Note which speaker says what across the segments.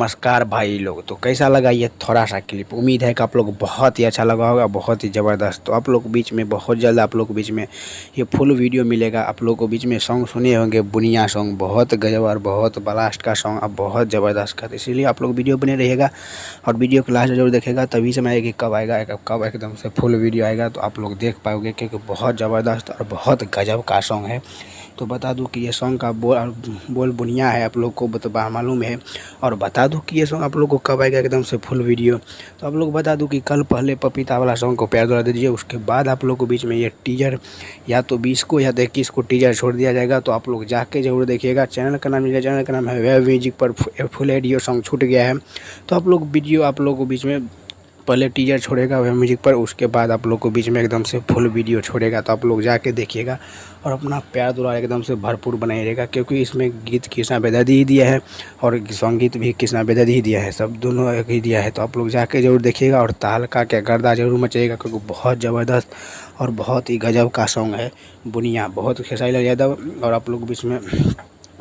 Speaker 1: नमस्कार भाई लोग। तो कैसा लगा ये थोड़ा सा क्लिप? उम्मीद है कि आप लोग बहुत ही अच्छा लगा होगा, बहुत ही ज़बरदस्त। तो आप लोग बीच में बहुत जल्द आप लोग बीच में ये फुल वीडियो मिलेगा। आप लोग को बीच में सॉन्ग सुने होंगे, बुनिया सॉन्ग बहुत गजब और बहुत ब्लास्ट का सॉन्ग, अब बहुत ज़बरदस्त का। तो इसीलिए आप लोग वीडियो बने रहिएगा और वीडियो को लास्ट जरूर देखेगा, तभी समय आएगी कब आएगा, कब एकदम से फुल वीडियो आएगा तो आप लोग देख पाओगे, क्योंकि बहुत ज़बरदस्त और बहुत गजब का सॉन्ग है। तो बता दूं कि ये सॉन्ग का बोल बुनिया है, आप लोग को मालूम है। और बता दूं कि ये सॉन्ग आप लोग को कब आएगा एकदम से फुल वीडियो। तो आप लोग बता दूं कि कल पहले पपीता वाला सॉन्ग को प्यार दुला दीजिए, उसके बाद आप लोग को बीच में ये टीजर या तो 20 को या तो 21 को टीजर छोड़ दिया जाएगा। तो आप लोग जाके जरूर देखिएगा। चैनल का नाम है वेब म्यूजिक पर फुल ऑडियो सॉन्ग छूट गया है। तो आप लोग वीडियो आप लोग को बीच में पहले टीजर छोड़ेगा वेब म्यूजिक पर, उसके बाद आप लोग को बीच में एकदम से फुल वीडियो छोड़ेगा। तो आप लोग जाके देखिएगा और अपना प्यार दुलार एकदम से भरपूर बनाए रहेगा, क्योंकि इसमें गीत कृष्णा बेदर्दी ही दिया है और संगीत भी कृष्णा बेदर्दी ही दिया है, सब दोनों एक ही दिया है। तो आप लोग जाके जरूर देखिएगा और तहलका क्या गर्दा जरूर मचाइएगा, क्योंकि बहुत ज़बरदस्त और बहुत ही गजब का सॉन्ग है बुनिया। बहुत खेसारी लाल यादव और आप लोग बीच में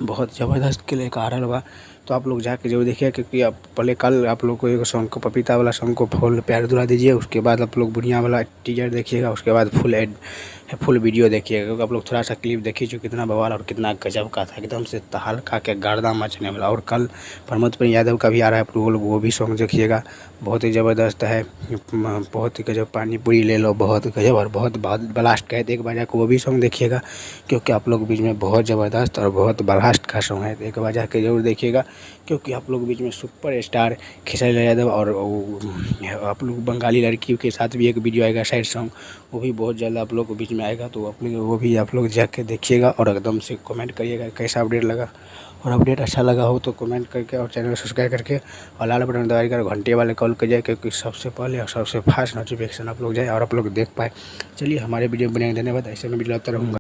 Speaker 1: बहुत ज़बरदस्त के लिए आ रहा होगा। तो आप लोग जाके जरूर देखिए, क्योंकि आप पहले कल आप लोग को एक सॉन्ग को पपीता वाला सॉन्ग को फुल प्यार दुला दीजिए, उसके बाद आप लोग बुनिया वाला टीजर देखिएगा, उसके बाद फुल वीडियो देखिएगा। क्योंकि आप लोग थोड़ा सा क्लिप देखिए जो कितना बवाल और कितना गजब का था, एकदम से तहलका के गर्दा मचने वाला। और कल प्रमोद प्रेम यादव का भी आ रहा है, आप लोग वो भी सॉन्ग देखिएगा, बहुत ही ज़बरदस्त है, बहुत ही गजब। पानी पूरी ले लो, बहुत गजब और बहुत ब्लास्ट का है। एक बार जाकर वो भी सॉन्ग देखिएगा, क्योंकि आप लोग बीच में बहुत ज़बरदस्त और बहुत ब्लास्ट का सॉन्ग है। तो एक बार जाके जरूर देखिएगा, क्योंकि आप लोग बीच में सुपर स्टार खेसारी लाल यादव और आप लोग बंगाली लड़की के साथ भी एक वीडियो आएगा साइड सॉन्ग, वो भी बहुत जल्द आप लोग को बीच में आएगा। तो आप लोग वो भी आप लोग जाके देखिएगा और एकदम से कमेंट करिएगा कैसा अपडेट लगा। और अपडेट अच्छा लगा हो तो कमेंट करके और चैनल सब्सक्राइब करके और लाल बटन दबाकर घंटे वाले कॉल कर जाए, क्योंकि सबसे पहले और सबसे फास्ट नोटिफिकेशन आप लोग जाए और आप लोग देख पाए। चलिए, हमारे वीडियो बनाने धन्यवाद। ऐसे में वीडियो लाता रहूँगा।